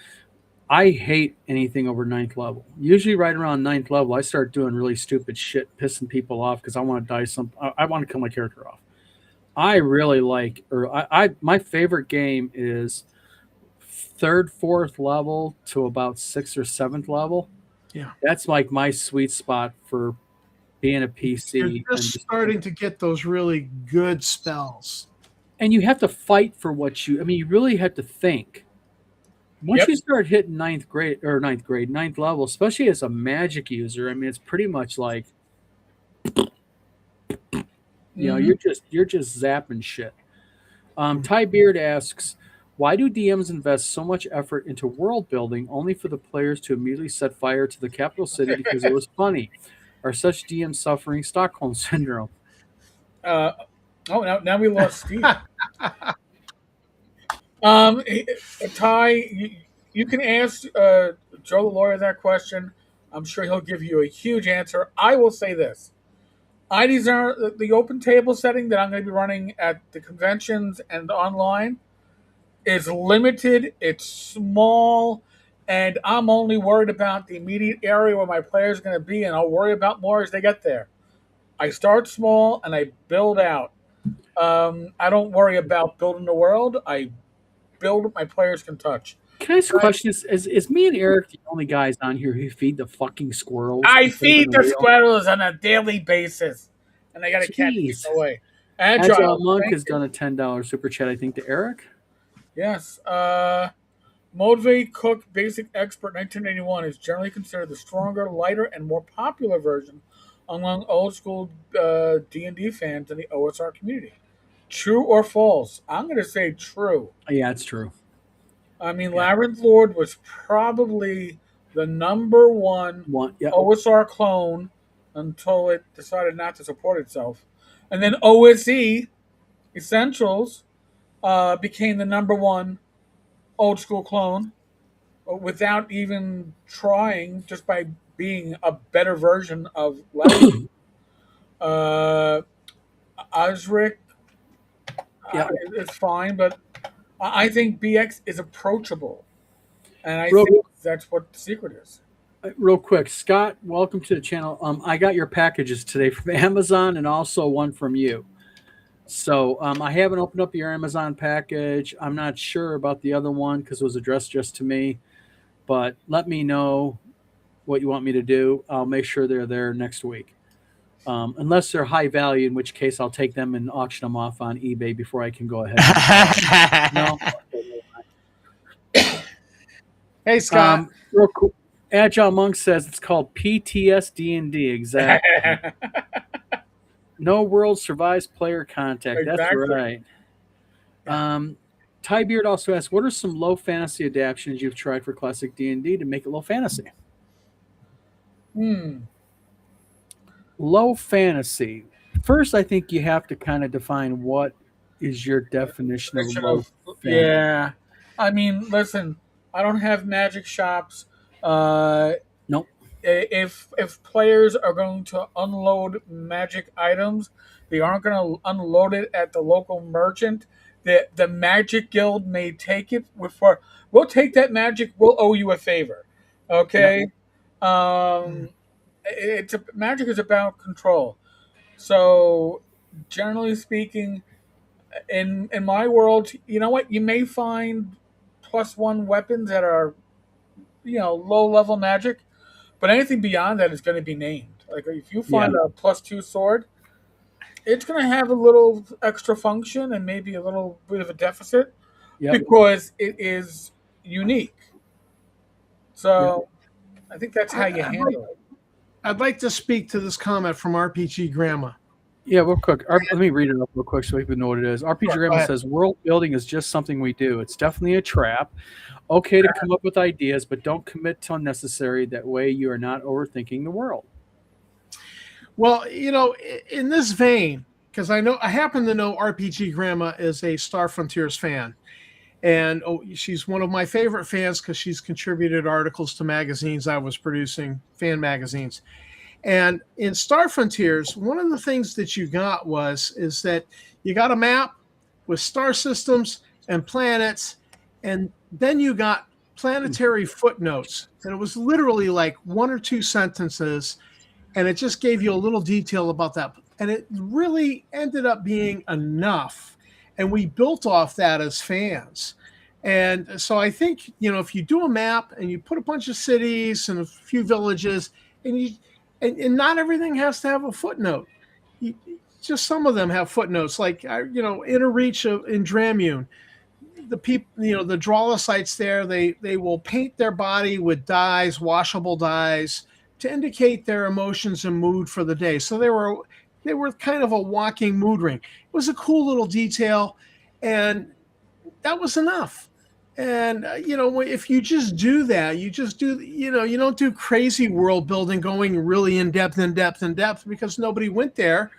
I hate anything over 9th level. Usually right around 9th level, I start doing really stupid shit, pissing people off because I want to die I want to kill my character off. I really like, my favorite game is 3rd, 4th level to about 6th or 7th level. Yeah. That's like my sweet spot for being a PC. You're just starting to get those really good spells. And you have to fight for you really have to think. Once you start hitting 9th level, especially as a magic user, it's pretty much like, you're just zapping shit. Ty Beard asks, "Why do DMs invest so much effort into world building only for the players to immediately set fire to the capital city because it was funny? Are such DMs suffering Stockholm syndrome?" Now we lost Steve. Ty, you can ask Joe the lawyer that question. I'm sure he'll give you a huge answer. I will say this. I deserve the open table setting that I'm going to be running at the conventions and online is limited. It's small, and I'm only worried about the immediate area where my player's going to be, and I'll worry about more as they get there. I start small and I build out. I don't worry about building the world. I build what my players can touch. Can I ask a question? Is me and Eric the only guys on here who feed the fucking squirrels? I and feed take the them away? squirrels on a daily basis, and I got to catch Jeez. them away. Agile Monk thank has done a $10 super chat, I think, to Eric. Yes. Motivate Cook Basic Expert 1981 is generally considered the stronger, lighter, and more popular version among old school D&D fans in the OSR community. True or false? I'm going to say true. Yeah, it's true. I mean, Labyrinth Lord was probably the number one OSR clone until it decided not to support itself. And then OSE Essentials became the number one old school clone without even trying, just by being a better version of Labyrinth. Osric, it's fine, but I think BX is approachable. And I think that's what the secret is. Real quick, Scott, welcome to the channel. I got your packages today from Amazon and also one from you. So I haven't opened up your Amazon package. I'm not sure about the other one because it was addressed just to me. But let me know what you want me to do. I'll make sure they're there next week. Unless they're high value, in which case I'll take them and auction them off on eBay before I can go ahead. No. Hey, Scott. Real cool. Agile Monk says it's called PTSD&D. Exactly. No world survives player contact. Exactly. That's right. Ty Beard also asks, what are some low fantasy adaptations you've tried for classic D&D to make it low fantasy? Low fantasy. First, I think you have to kind of define what is your definition of low fantasy. Yeah. I mean, listen, I don't have magic shops. Nope. If players are going to unload magic items, they aren't going to unload it at the local merchant. The Magic Guild may take it. We'll take that magic. We'll owe you a favor. Okay. Magic is about control. So generally speaking, in my world, you know what? You may find +1 weapons that are, low level magic, but anything beyond that is going to be named. Like if you find a +2 sword, it's going to have a little extra function and maybe a little bit of a deficit because it is unique. So I think that's how you handle it. I'd like to speak to this comment from RPG Grandma. Yeah, real quick. Let me read it up real quick so people know what it is. RPG Grandma says, world building is just something we do. It's definitely a trap. Okay to come up with ideas, but don't commit to unnecessary. That way you are not overthinking the world. Well, in this vein, because I happen to know RPG Grandma is a Star Frontiers fan. And she's one of my favorite fans because she's contributed articles to magazines I was producing, fan magazines. And in Star Frontiers, one of the things that you got is that you got a map with star systems and planets, and then you got planetary footnotes. And it was literally like 1 or 2 sentences, and it just gave you a little detail about that. And it really ended up being enough. And we built off that as fans. And so I think, if you do a map and you put a bunch of cities and a few villages, and not everything has to have a footnote. Just some of them have footnotes, like, Inner Reach in Dramune. The people, the Drawlicites there, they will paint their body with dyes, washable dyes, to indicate their emotions and mood for the day. So they were kind of a walking mood ring. It was a cool little detail, and that was enough. And, if you just do that, you don't do crazy world building going really in depth, because nobody went there.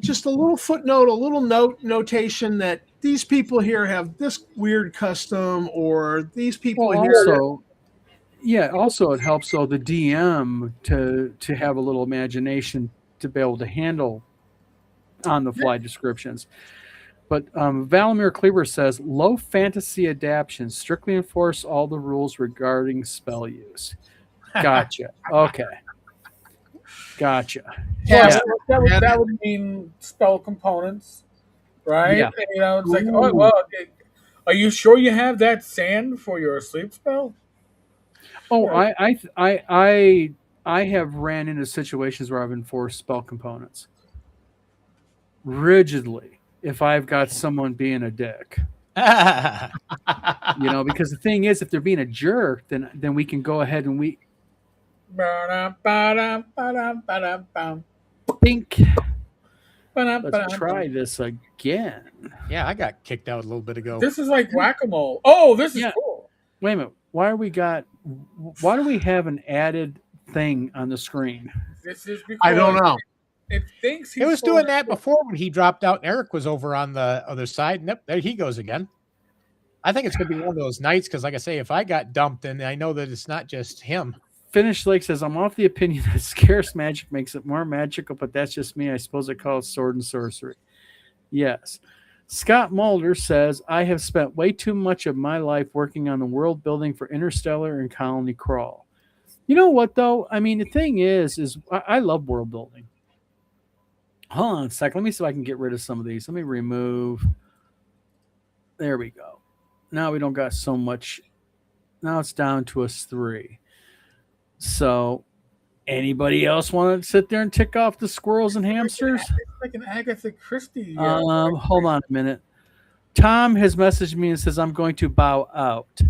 Just a little footnote, a little notation that these people here have this weird custom, or these people here. Also it helps the DM to have a little imagination to be able to handle on the fly descriptions. But Valimir Kleber says low fantasy adaptions strictly enforce all the rules regarding spell use. Gotcha. Okay. Gotcha. Yeah, Yeah. that would mean spell components, right? Yeah. You know, it's like, oh well, are you sure you have that sand for your sleep spell? Oh, I have ran into situations where I've enforced spell components rigidly if I've got someone being a dick. You know, because the thing is, if they're being a jerk, then we can go ahead and we think. Let's try this again. Yeah, I got kicked out a little bit ago. This is like whack-a-mole. Oh, this is Yeah. cool. Wait a minute. Why do we have an added thing on the screen? This is because I don't know. it thinks It was doing that before when he dropped out and Eric was over on the other side. Yep, there he goes again. I think it's going to be one of those nights because, like I say, if I got dumped, then I know that it's not just him. Finish Lake says, I'm off the opinion that scarce magic makes it more magical, but that's just me. I suppose I call it sword and sorcery. Yes. Scott Mulder says, I have spent way too much of my life working on the world building for Interstellar and Colony Crawl. You know what, though? I mean, the thing is I love world building. Hold on a second. Let me see if I can get rid of some of these. Let me remove. There we go. Now we don't got so much. Now it's down to us 3. So, anybody else want to sit there and tick off the squirrels and hamsters? It's like an Agatha Christie. Hold on a minute. Tom has messaged me and says I'm going to bow out.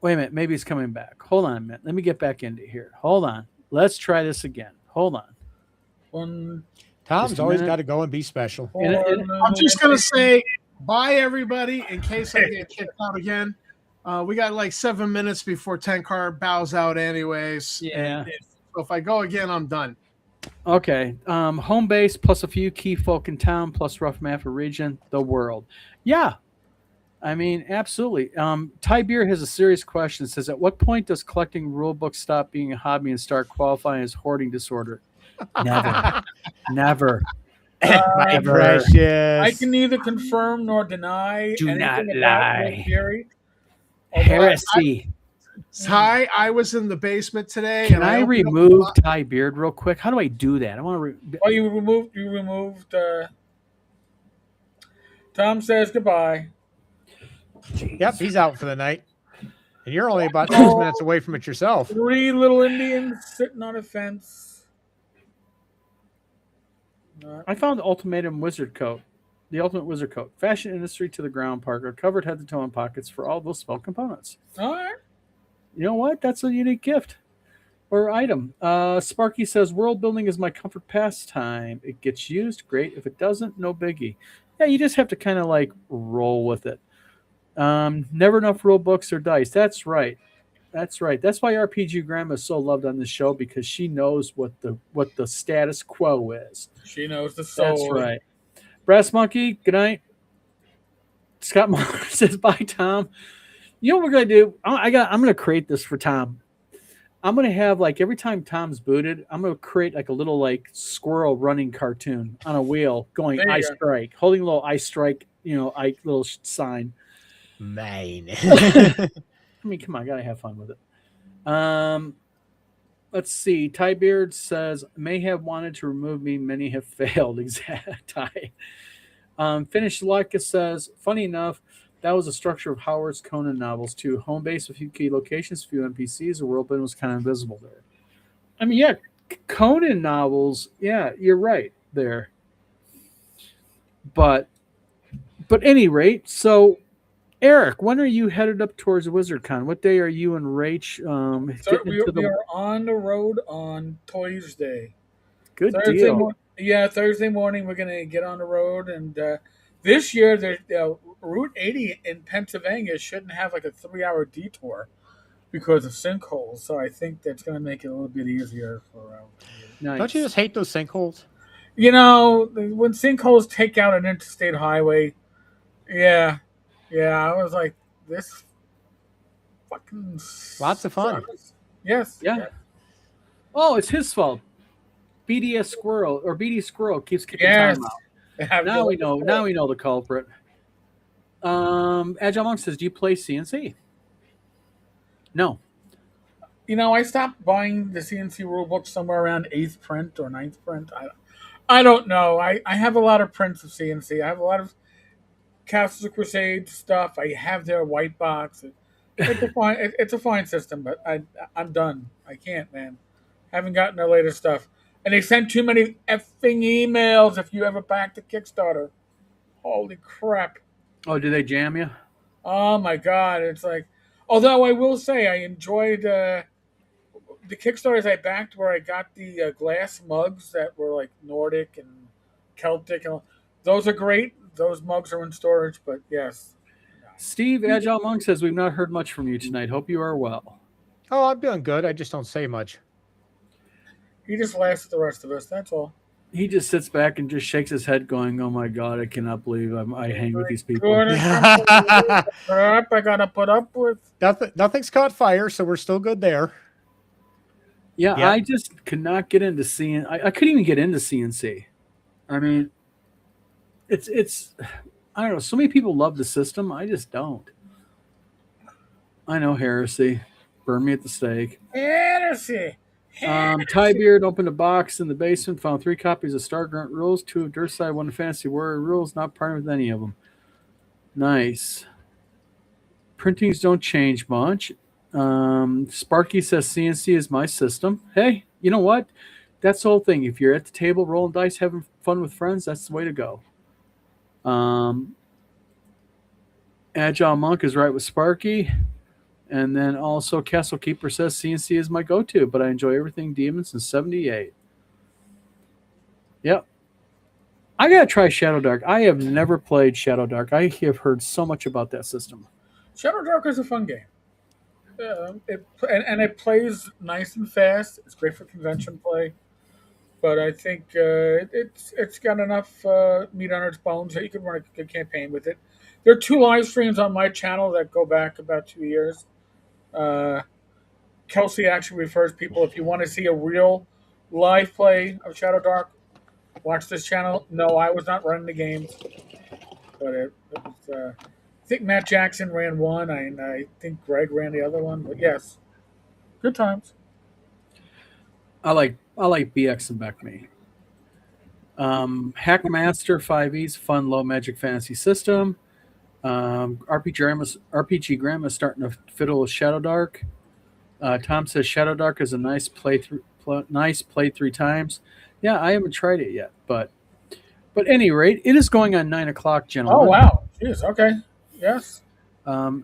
Wait a minute. Maybe he's coming back. Hold on a minute. Let me get back into here. Hold on. Let's try this again. Hold on. Tom's always got to go and be special. I'm just going to say bye, everybody, in case I get kicked out again. We got like 7 minutes before Tenkar bows out anyways. Yeah. So if I go again, I'm done. Okay. Home base plus a few key folk in town plus rough map of region, the world. Yeah. I mean, absolutely. Ty Beer has a serious question. It says, at what point does collecting rule books stop being a hobby and start qualifying as hoarding disorder? Never. Never. My precious. I can neither confirm nor deny. Do not anything lie. about Lord Gary. Heresy. Ty, I was in the basement today. Can I remove Ty Beard real quick? How do I do that? I want to. Oh, you removed. Tom says goodbye. Yep, he's out for the night. And you're only about 6 minutes away from it yourself. 3 little Indians sitting on a fence. I found the Ultimatum Wizard Coat. The Ultimate Wizard Coat. Fashion industry to the ground, Parker. Covered head to toe in pockets for all those spell components. All right. You know what? That's a unique gift or item. Sparky says, world building is my comfort pastime. It gets used. Great. If it doesn't, no biggie. Yeah, you just have to kind of like roll with it. Never enough rule books or dice. That's right. That's right. That's why RPG Grandma is so loved on this show, because she knows what the status quo is. She knows the soul. That's right. Brass Monkey, good night. Scott Muller says, bye, Tom. You know what we're going to do? I'm going to create this for Tom. I'm going to have, like, every time Tom's booted, I'm going to create, like, a little, like, squirrel running cartoon on a wheel going I strike, holding a little I strike, little sign. Mine. I mean, come on, I got to have fun with it. Let's see. Ty Beard says, may have wanted to remove me. Many have failed. Exact. Ty. Finished Latka says, funny enough, that was the structure of Howard's Conan novels too. Home base, a few key locations, a few NPCs. The world building was kind of invisible there. I mean, yeah, Conan novels. Yeah, you're right there. But any rate, so Eric, when are you headed up towards WizardCon? What day are you and Rach? We are on the road on Tuesday. Good deal. Thursday morning we're gonna get on the road, and this year Route 80 in Pennsylvania shouldn't have like a 3-hour detour because of sinkholes. So I think that's gonna make it a little bit easier for. Nice. Don't you just hate those sinkholes? You know, when sinkholes take out an interstate highway, yeah, I was like, this fucking lots of fun. Yes. Yeah. Oh, it's his fault. BD Squirrel keeps kicking time out. Now we know. Now we know the culprit. Agile Monk says, "Do you play CNC?" No. I stopped buying the CNC rulebook somewhere around 8th print or 9th print. I don't know. I have a lot of prints of CNC. I have a lot of Castles of Crusade stuff. I have their white box. It's a fine system, but I'm done. I can't, man. Haven't gotten their latest stuff. And they sent too many effing emails if you ever back the Kickstarter. Holy crap. Oh, did they jam you? Oh my god. It's like, although I will say I enjoyed the Kickstarters I backed where I got the glass mugs that were like Nordic and Celtic. And those are great. Those mugs are in storage, but yes. Steve Agile Monk says, "We've not heard much from you tonight. Hope you are well." Oh, I'm doing good. I just don't say much. He just laughs at the rest of us. That's all. He just sits back and just shakes his head, going, "Oh my god, I cannot believe I hang with these people." Good. Crap, I gotta put up with. Nothing's caught fire, so we're still good there. Yeah, Yep. I just could not get into CNC. I couldn't even get into CNC. I mean, it's I don't know. So many people love the system. I just don't. I know heresy. Burn me at the stake. Heresy. Ty Beard opened a box in the basement, found 3 copies of Stargrunt rules, 2 of Dirtside, 1 of Fantasy Warrior rules, not partnered with any of them. Nice. Printings don't change much. Sparky says CNC is my system. Hey, you know what? That's the whole thing. If you're at the table rolling dice, having fun with friends, that's the way to go. Agile Monk is right with Sparky. And then also Castle Keeper says CNC is my go-to, but I enjoy everything Demon since 78. Yep. I got to try Shadow Dark. I have never played Shadow Dark. I have heard so much about that system. Shadow Dark is a fun game. It plays nice and fast. It's great for convention play. But I think it's got enough meat on its bones that you can run a good campaign with it. There are 2 live streams on my channel that go back about 2 years. Kelsey actually refers people, if you want to see a real live play of Shadow Dark, watch this channel. No, I was not running the games, but it was, I think Matt Jackson ran one, and I think Greg ran the other one. But yes, good times. I like BX and Beckme. Hackmaster 5e's fun low magic fantasy system. RPG Grandma is starting to fiddle with Shadow Dark. Tom says Shadow Dark is a nice play 3 times. Yeah, I haven't tried it yet, but at any rate, it is going on 9 o'clock, gentlemen. Oh wow, jeez, okay, yes.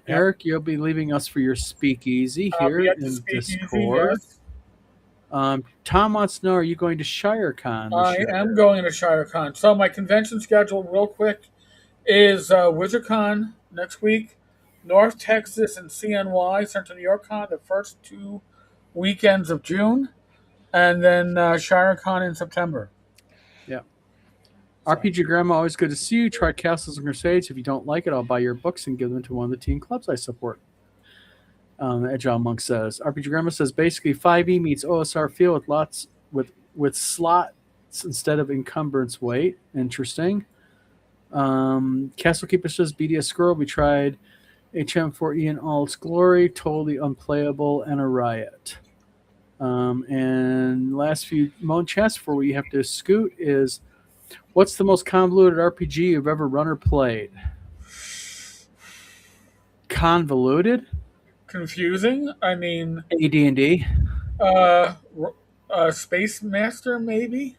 Eric, you'll be leaving us for your speakeasy here in Discord. Yes. Tom wants to know: are you going to ShireCon? I am going to ShireCon. So my convention schedule, real quick, is WizardCon next week, North Texas and CNY, Central New York Con, the first 2 weekends of June, and then ShireCon in September. Yeah. RPG Grandma, always good to see you. Try Castles and Crusades. If you don't like it, I'll buy your books and give them to one of the teen clubs I support. Agile Monk says. RPG Grandma says basically 5e meets OSR feel with lots with slots instead of encumbrance weight. Interesting. Castle Keeper says BDS Squirrel. We tried HM4E in all its glory. Totally unplayable and a riot. And last few moan chats before we have to scoot is, what's the most convoluted RPG you've ever run or played? Convoluted? Confusing. I mean, AD&D. Space Master, maybe.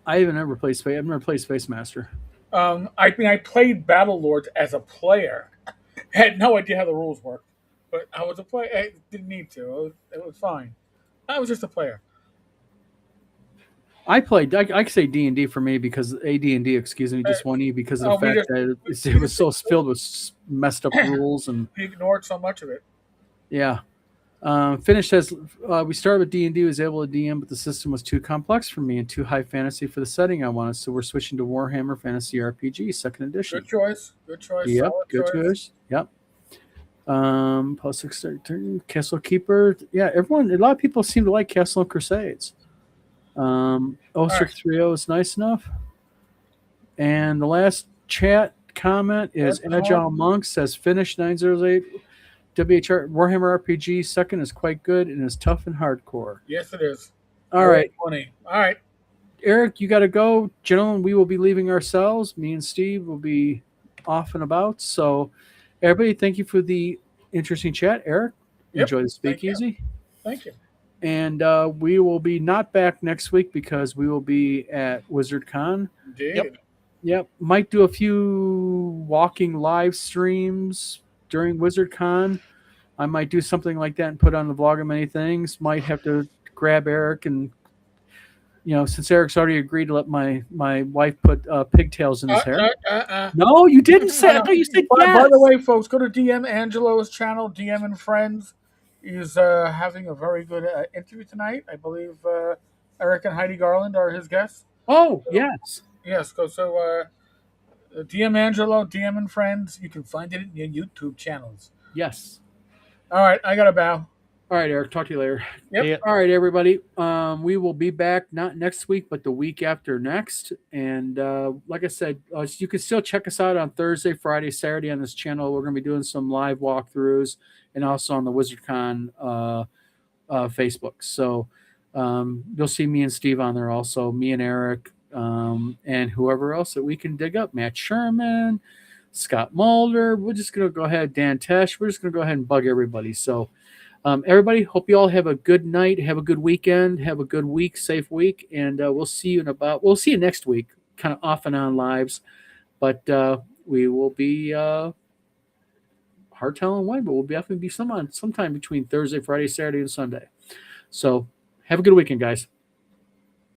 I've never played Space Master. I played Battlelords as a player. Had no idea how the rules worked, but I was a player. I didn't need to. It was fine. I was just a player. I played. I could say D&D for me because AD&D. Excuse me, just 1E because of the fact that it was so filled with messed up rules and we ignored so much of it. Yeah. Finished as we started with D&D, was able to DM, but the system was too complex for me and too high fantasy for the setting I wanted. So we're switching to Warhammer Fantasy RPG 2nd edition. Good choice. Good choice. Yep. Good choice. Yep. Plus 613 Castle Keeper. Yeah, a lot of people seem to like Castle and Crusades. Ostric 3.0 is nice enough. And the last chat comment is That's Agile all. Monk says finish 908 WHR Warhammer RPG. Second is quite good and is tough and hardcore. Yes, it is. All right, 20. All right. Eric, you got to go. Gentlemen, we will be leaving ourselves. Me and Steve will be off and about. So, everybody, thank you for the interesting chat. Eric, Yep, enjoy the thank you. speakeasy. Thank you. And we will be not back next week because we will be at WizardCon. Indeed. Yep. Might do a few walking live streams during WizardCon. I might do something like that and put on the Vlog of Many Things. Might have to grab Eric and, since Eric's already agreed to let my wife put pigtails in his hair. No, you didn't say. I thought you said yes. By the way, folks, go to DM Angelo's channel, DM and Friends. He's having a very good interview tonight. I believe Eric and Heidi Garland are his guests. Oh, yes. Yes, so DM Angelo, DM and Friends. You can find it in your YouTube channels. Yes. All right, I got to bow. All right, Eric. Talk to you later. Yep. Yeah. All right, everybody. We will be back not next week, but the week after next. And like I said, you can still check us out on Thursday, Friday, Saturday on this channel. We're going to be doing some live walkthroughs and also on the WizardCon Facebook. So you'll see me and Steve on there also, me and Eric, and whoever else that we can dig up. Matt Sherman, Scott Mulder. We're just going to go ahead, Dan Tesh. We're just going to go ahead and bug everybody. So everybody, hope you all have a good night, have a good weekend, have a good week, safe week, and we'll see you next week, kind of off and on lives, but we will be hard telling when, but we'll definitely be sometime between Thursday, Friday, Saturday, and Sunday. So have a good weekend, guys.